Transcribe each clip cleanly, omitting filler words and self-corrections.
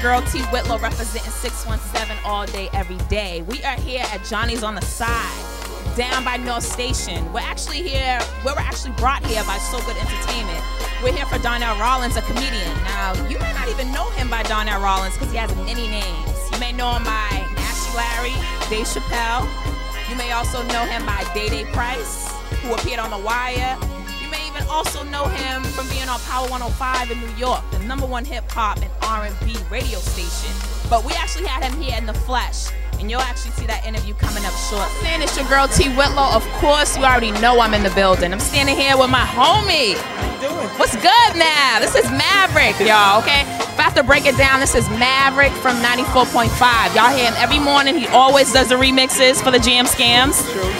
girl T Whitlow representing 617 all day, every day. We are here at Johnny's on the Side, down by North Station. We're actually brought here by So Good Entertainment. We're here for Donnell Rawlings, a comedian. Now, you may not even know him by Donnell Rawlings because he has many names. You may know him by Ashy Larry, Dave Chapelle. You may also know him by Day Price, who appeared on The Wire. You may even also know him from being on Power 105 in New York, the #1 hip-hop and R&B radio station. But we actually had him here in the flesh, and you'll actually see that interview coming up shortly. Man, it's your girl T Whitlow. Of course, you already know I'm in the building. I'm standing here with my homie. What's good, Mav? This is Maverick, y'all, okay? If I have to break it down, this is Maverick from 94.5. Y'all hear him every morning. He always does the remixes for the Jam Scams. True.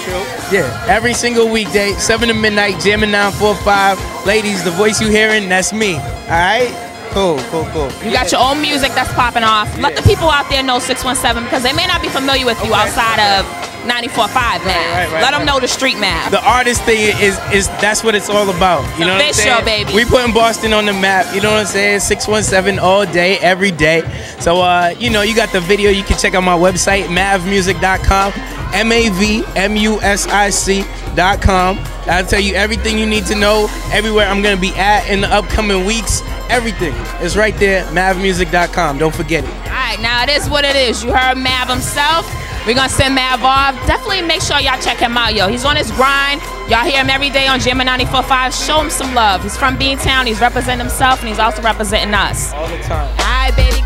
Yeah, every single weekday, 7 to midnight, Jammin' 945. Ladies, the voice you hearing, that's me, all right? Cool. You got your own music that's popping off. Let the people out there know 617 because they may not be familiar with you outside of 94.5 Mav. Let them know the street Mav. The artist thing is that's what it's all about. You know what I'm saying? Show, baby. We putting Boston on the map. You know what I'm saying? 617 all day, every day. So you know, you got the video. You can check out my website, mavmusic.com, MAVMUSIC.com. I'll tell you everything you need to know. Everywhere I'm gonna be at in the upcoming weeks. Everything is right there, mavmusic.com. Don't forget it. All right, now it is what it is. You heard Mav himself. We're gonna send Mav off. Definitely make sure y'all check him out, yo. He's on his grind. Y'all hear him every day on Jamn 94.5. Show him some love. He's from Beantown. He's representing himself, and he's also representing us. All the time. All right, baby.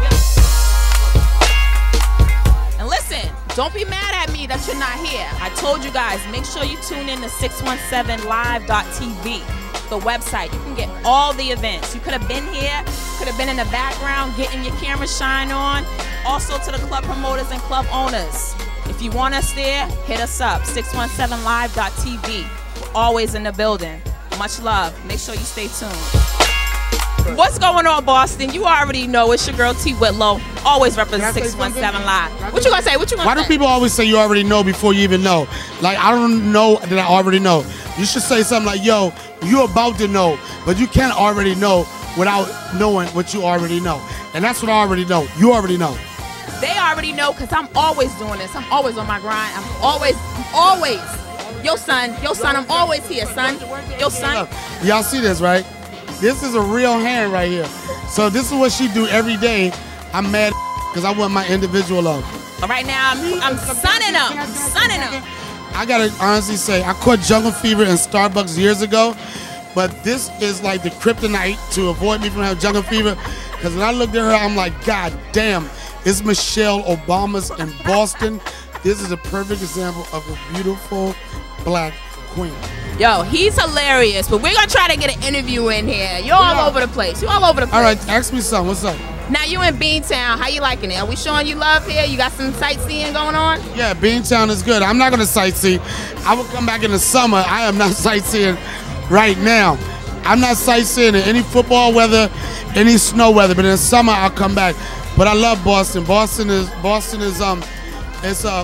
And listen, don't be mad at me that you're not here. I told you guys, make sure you tune in to 617live.tv. The website. You can get all the events. You could have been here, could have been in the background, getting your camera shine on. Also to the club promoters and club owners. If you want us there, hit us up, 617live.tv. We're always in the building. Much love. Make sure you stay tuned. What's going on, Boston? You already know it's your girl T Whitlow. Always represent 617 Live. What you gonna say? Why do people always say you already know before you even know? Like, I don't know that I already know. You should say something like, yo, you're about to know, but you can't already know without knowing what you already know. And that's what I already know. You already know. They already know because I'm always doing this. I'm always on my grind. I'm always. Yo, son, I'm always here, son. Yo, son. Y'all see this, right? This is a real hand right here. So this is what she do every day. I'm mad because I want my individual love. Right now, I'm sunning up. I gotta honestly say, I caught jungle fever in Starbucks years ago, but this is like the kryptonite to avoid me from having jungle fever. Because when I looked at her, I'm like, God damn, it's Michelle Obama's in Boston. This is a perfect example of a beautiful black queen. Yo, he's hilarious, but we're gonna try to get an interview in here. You're all over the place. All right, ask me something. What's up? Now you in Beantown. How you liking it? Are we showing you love here? You got some sightseeing going on? Yeah, Beantown is good. I'm not gonna sightsee. I will come back in the summer. I am not sightseeing right now. I'm not sightseeing in any football weather, any snow weather. But in the summer I'll come back. But I love Boston. Boston is it's a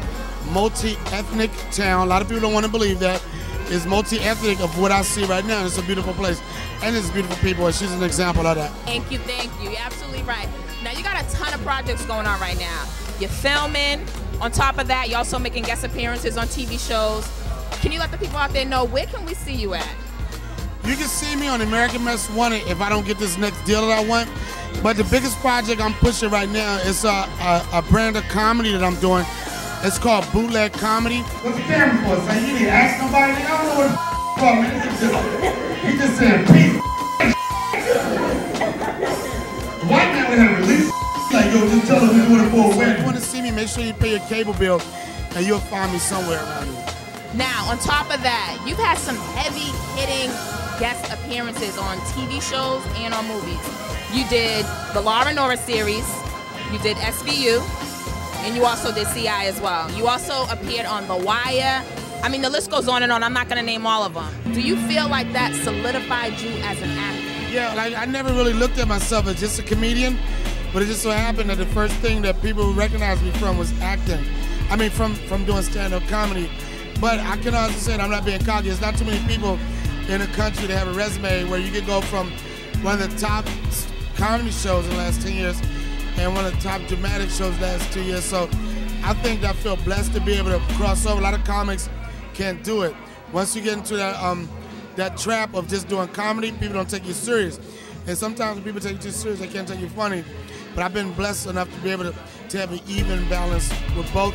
multi-ethnic town. A lot of people don't want to believe that. It's multi-ethnic of what I see right now. It's a beautiful place. And it's beautiful people, and she's an example of that. Thank you. You're absolutely right. Now, you got a ton of projects going on right now. You're filming. On top of that, you're also making guest appearances on TV shows. Can you let the people out there know, where can we see you at? You can see me on American Most Wanted if I don't get this next deal that I want. But the biggest project I'm pushing right now is a brand of comedy that I'm doing. It's called Bootleg Comedy. What's the camera for, son? You need to ask nobody. I don't know what the fuck, man. He just said, peace. The white man would have released like, yo, just tell him we're doing it for a win. If you want to see me, make sure you pay your cable bill, and you'll find me somewhere around here. Now, on top of that, you've had some heavy-hitting guest appearances on TV shows and on movies. You did the Law & Order series, you did SVU, and you also did CI as well. You also appeared on The Wire. I mean, the list goes on and on. I'm not going to name all of them. Do you feel like that solidified you as an actor? Yeah, like, I never really looked at myself as just a comedian, but it just so happened that the first thing that people recognized me from was acting. I mean, from doing stand-up comedy. But I can honestly say that I'm not being cocky. There's not too many people in the country that have a resume where you can go from one of the top comedy shows in the last 10 years and one of the top dramatic shows last 2 years. So I think I feel blessed to be able to cross over. A lot of comics can't do it. Once you get into that trap of just doing comedy, people don't take you serious. And sometimes when people take you too serious, they can't take you funny. But I've been blessed enough to be able to have an even balance with both,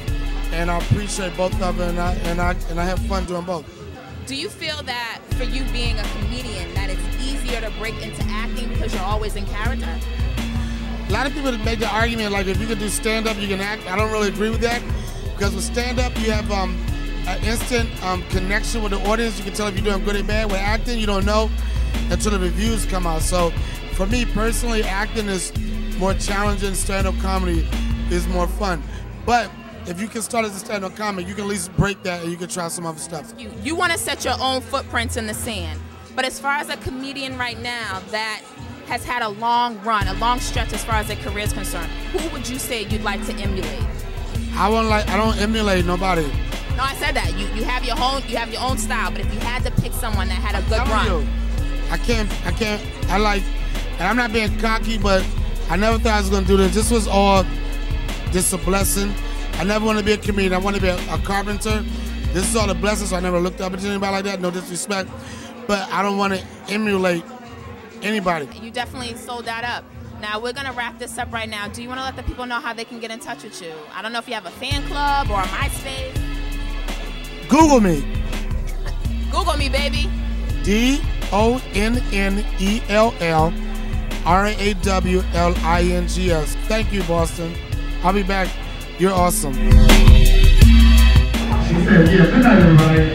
and I appreciate both of them, and I have fun doing both. Do you feel that for you being a comedian, that it's easier to break into acting because you're always in character? A lot of people make the argument like if you can do stand-up, you can act. I don't really agree with that, because with stand-up, you have an instant connection with the audience. You can tell if you're doing good or bad. With acting, you don't know until the reviews come out. So for me personally, acting is more challenging. Stand-up comedy is more fun. But if you can start as a stand-up comic, you can at least break that and you can try some other stuff. You want to set your own footprints in the sand. But as far as a comedian right now that has had a long run, a long stretch as far as their career is concerned, who would you say you'd like to emulate? I don't emulate nobody. No, I said that. You have your own style, but if you had to pick someone that had a good run. I can't, and I'm not being cocky, but I never thought I was gonna do this. This was all just a blessing. I never want to be a comedian. I want to be a carpenter. This is all a blessing, so I never looked up to anybody like that. No disrespect, but I don't want to emulate anybody. You definitely sold that up. Now we're gonna wrap this up right now. Do you want to let the people know how they can get in touch with you? I don't know if you have a fan club or a MySpace. Google me. Google me, baby. DONNELLRAWLINGS. Thank you, Boston. I'll be back. You're awesome. She said, yeah, good night, everybody.